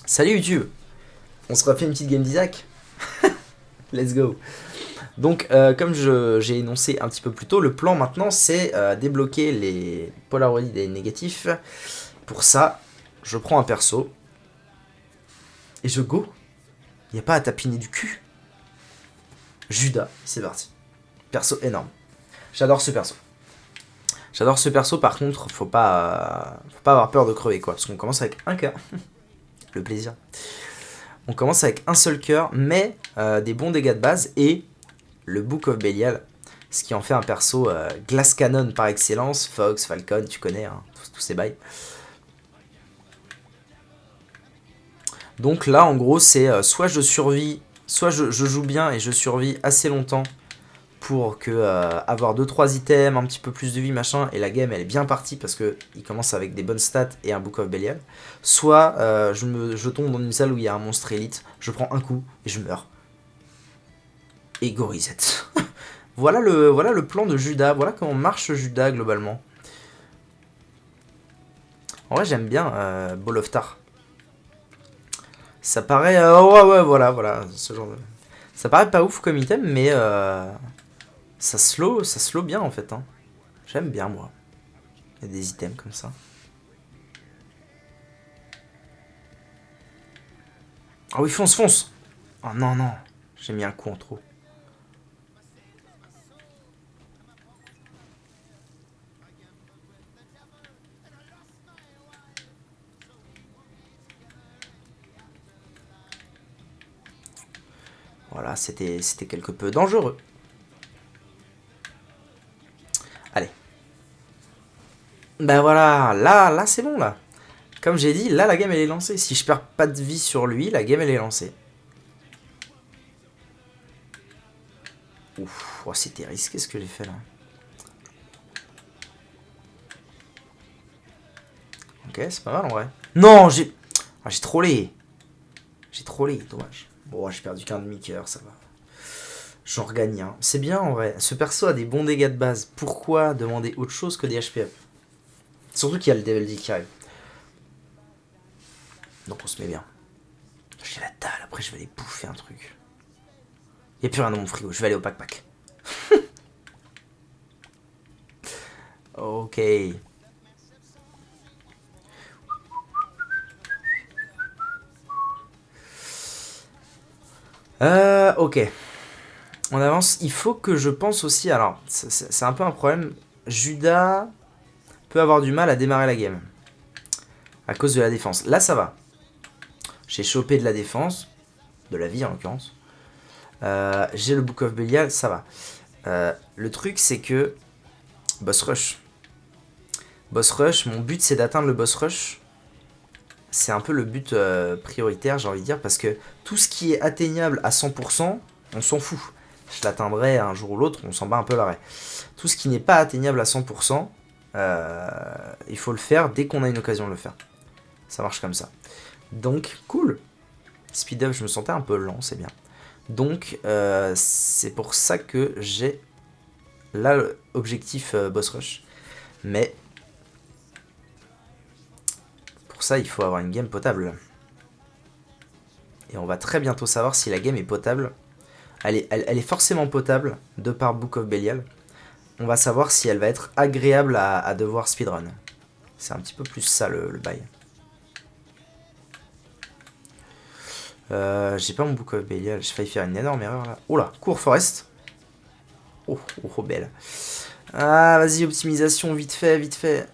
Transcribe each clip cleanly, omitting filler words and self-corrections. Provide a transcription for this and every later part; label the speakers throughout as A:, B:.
A: Salut YouTube. On se refait une petite game d'Isaac. Let's go. Donc, comme j'ai énoncé un petit peu plus tôt, le plan maintenant c'est débloquer les Polaroid et négatifs. Pour ça, je prends un perso et je go. Y a pas à tapiner du cul. Judas, c'est parti. Perso énorme. J'adore ce perso. J'adore ce perso, par contre, faut pas avoir peur de crever quoi. Parce qu'on commence avec un cœur. Le plaisir. On commence avec un seul cœur, mais des bons dégâts de base et le Book of Belial, ce qui en fait un perso Glass Cannon par excellence. Fox, Falcon, tu connais, hein, tous ces bails. Donc là, en gros, c'est soit je survis, soit je joue bien et je survis assez longtemps pour que avoir 2-3 items, un petit peu plus de vie, machin, et la game elle est bien partie parce que il commence avec des bonnes stats et un Book of Belial. Soit je tombe dans une salle où il y a un monstre élite, je prends un coup et je meurs. Et go reset. voilà le plan de Judas, voilà comment marche Judas globalement. En vrai j'aime bien Ball of Tar. Ça paraît... ouais, voilà, ce genre de... Ça paraît pas ouf comme item, mais ça slow bien en fait. Hein. J'aime bien moi. Il y a des items comme ça. Ah oui, fonce. Oh non, j'ai mis un coup en trop. Voilà, c'était quelque peu dangereux. Allez. Ben voilà, là c'est bon là. Comme j'ai dit, là la game elle est lancée. Si je perds pas de vie sur lui, la game elle est lancée. Ouf, oh, c'était risqué ce que j'ai fait là. Ok, c'est pas mal en vrai. Non, j'ai trollé. J'ai trollé, dommage. Bon, j'ai perdu qu'un demi-coeur, ça va. J'en regagne un. C'est bien en vrai. Ce perso a des bons dégâts de base. Pourquoi demander autre chose que des HP up? Surtout qu'il y a le Devil D qui arrive. Donc on se met bien. J'ai la dalle, après je vais aller bouffer un truc. Y'a plus rien dans mon frigo, je vais aller au pack-pack. Ok. Ok. On avance. Il faut que je pense aussi. Alors, c'est un peu un problème. Judas peut avoir du mal à démarrer la game. À cause de la défense. Là, ça va. J'ai chopé de la défense. De la vie, en l'occurrence. J'ai le Book of Belial, ça va. Le truc, c'est que. Boss Rush. Boss Rush, mon but, c'est d'atteindre le Boss Rush. C'est un peu le but prioritaire, j'ai envie de dire, parce que tout ce qui est atteignable à 100%, on s'en fout. Je l'atteindrai un jour ou l'autre, on s'en bat un peu l'arrêt. Tout ce qui n'est pas atteignable à 100%, il faut le faire dès qu'on a une occasion de le faire. Ça marche comme ça. Donc, cool. Speed up, je me sentais un peu lent, c'est bien. Donc, c'est pour ça que j'ai là l'objectif boss rush. Mais pour ça, il faut avoir une game potable. Et on va très bientôt savoir si la game est potable. Elle est forcément potable de par Book of Belial. On va savoir si elle va être agréable à devoir speedrun. C'est un petit peu plus ça le bail. J'ai pas mon Book of Belial, j'ai failli faire une énorme erreur là. Oh là, cours Forest. Oh, belle. Ah, vas-y, optimisation, vite fait. Vite fait,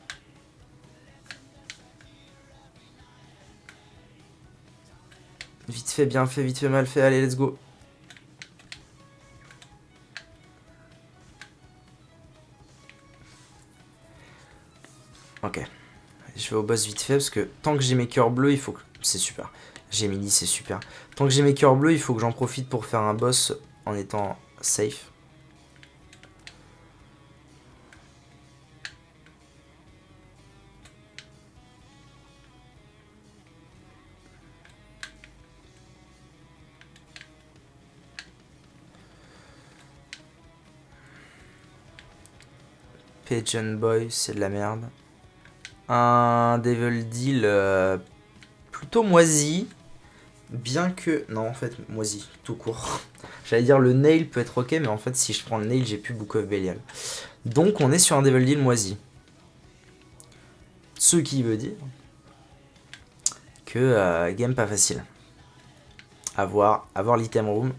A: bien fait, vite fait, mal fait, allez, let's go. Ok. Je vais au boss vite fait parce que tant que j'ai mes cœurs bleus, il faut que... C'est super. J'ai mini, c'est super. Tant que j'ai mes cœurs bleus, il faut que j'en profite pour faire un boss en étant safe. Pigeon Boy, c'est de la merde. Un Devil Deal plutôt moisi. Bien que... Non, en fait, moisi, tout court. J'allais dire le nail peut être ok, mais en fait, si je prends le nail, j'ai plus Book of Belial. Donc, on est sur un Devil Deal moisi. Ce qui veut dire que game pas facile. Avoir l'item room.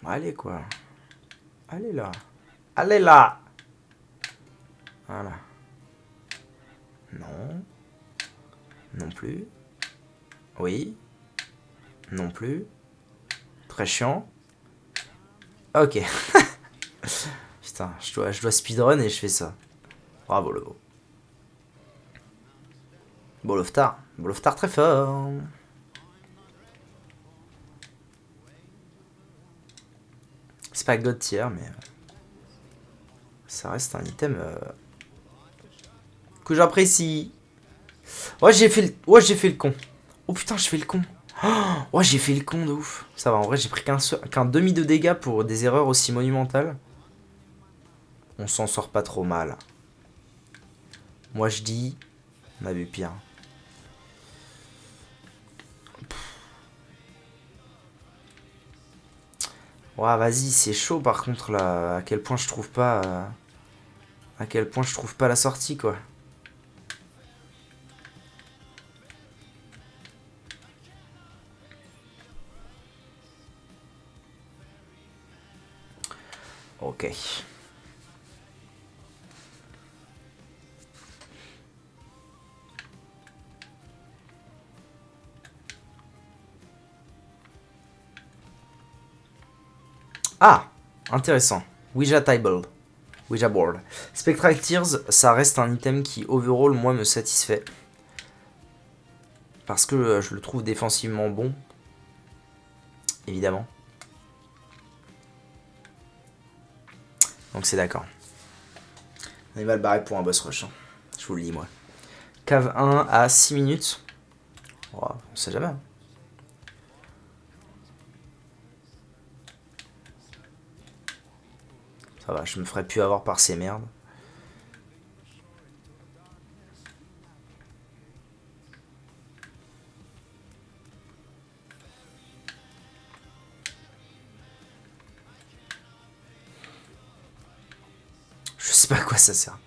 A: Allez quoi. Allez là. Allez là. Voilà. Non. Non plus. Oui. Non plus. Très chiant. Ok. Putain, je dois speedrun et je fais ça. Bravo le haut. Boloftar. Boloftar très fort. C'est pas God tier, mais ça reste un item que j'apprécie. Ouais, j'ai fait le con. Oh putain, je fais le con. Oh, j'ai fait le con de ouf. Ça va, en vrai, j'ai pris qu'un demi de dégâts pour des erreurs aussi monumentales. On s'en sort pas trop mal. Moi, je dis, on a vu pire. Ouais, vas-y, c'est chaud par contre là. À quel point je trouve pas. À quel point je trouve pas la sortie quoi. Ok. Ah, intéressant. Ouija Table. Ouija Board. Spectral Tears, ça reste un item qui, overall, moi, me satisfait. Parce que je le trouve défensivement bon. Évidemment. Donc c'est d'accord. On est mal barré pour un boss rush. Hein. Je vous le dis, moi. Cave 1 à 6 minutes. Oh, on sait jamais. Hein. Ça va, je me ferai plus avoir par ces merdes. Je sais pas à quoi ça sert.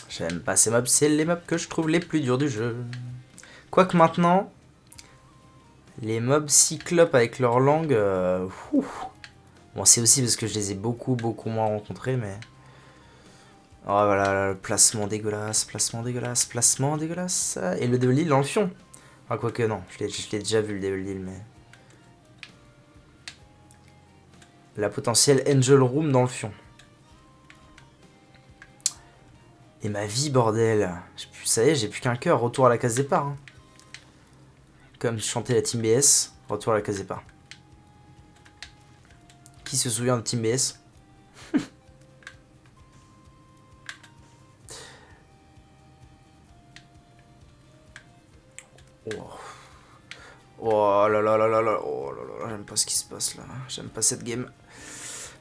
A: J'aime pas ces mobs, c'est les mobs que je trouve les plus durs du jeu. Quoique maintenant, les mobs cyclopes avec leur langue... Bon, c'est aussi parce que je les ai beaucoup moins rencontrés, mais... Oh voilà, placement dégueulasse, placement dégueulasse, placement dégueulasse. Et le Devil Deal dans le fion. Ah, quoique non, je l'ai déjà vu le Devil Deal, mais... La potentielle Angel Room dans le fion. Et ma vie, bordel. Ça y est, j'ai plus qu'un cœur. Retour à la case départ. Hein. Comme chantait la Team BS. Retour à la case départ. Qui se souvient de Team BS? Oh. Oh là là là là là. Oh là là. J'aime pas ce qui se passe là. J'aime pas cette game.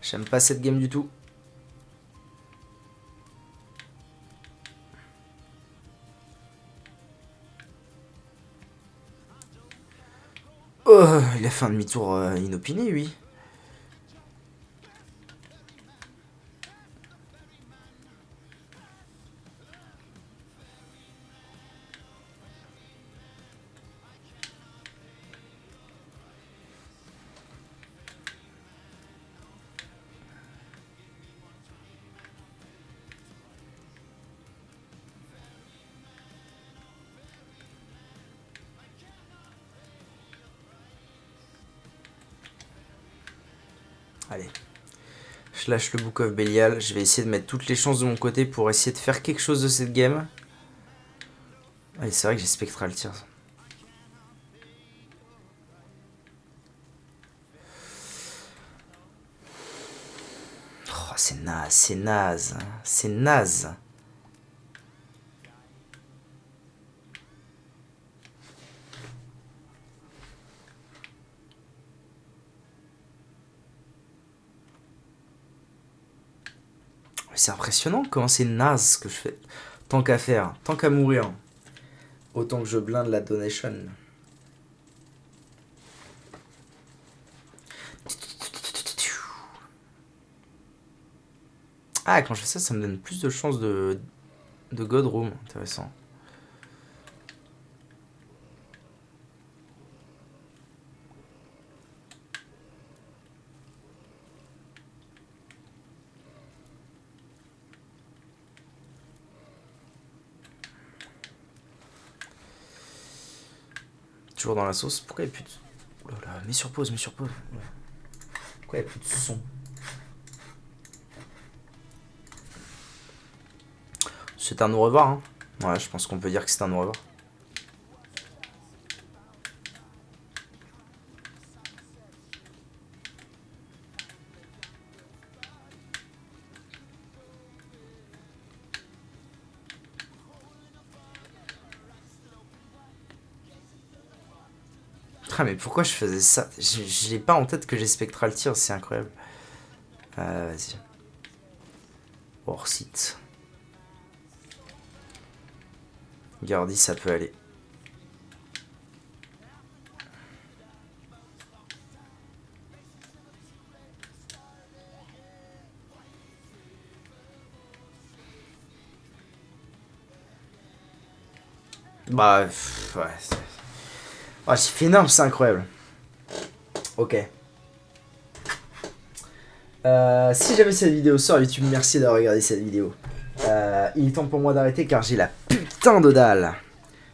A: J'aime pas cette game du tout. Oh, il a fait un demi-tour inopiné, lui. Allez. Je lâche le Book of Belial. Je vais essayer de mettre toutes les chances de mon côté pour essayer de faire quelque chose de cette game. Ouais, c'est vrai que j'ai Spectral Tir. Oh, c'est naze, c'est naze. C'est naze. C'est impressionnant comment c'est naze ce que je fais. Tant qu'à faire, tant qu'à mourir. Autant que je blinde la donation. Ah, quand je fais ça, ça me donne plus de chances de God Room. Intéressant. Toujours dans la sauce. Pourquoi il n'y a plus de... Oh là là, mets sur pause, mets sur pause. Pourquoi il n'y a plus de son? C'est un au revoir, hein. Ouais, je pense qu'on peut dire que c'est un au revoir. Ah, mais pourquoi je faisais ça? Je l'ai pas en tête que j'ai Spectral Tir, c'est incroyable. Vas-y. Hors site. Gardi, ça peut aller. Bah, ouais. Ah, j'ai fait énorme, c'est incroyable. Ok. Si jamais cette vidéo sort YouTube, merci d'avoir regardé cette vidéo. Il est temps pour moi d'arrêter car j'ai la putain de dalle.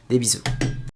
A: Des bisous.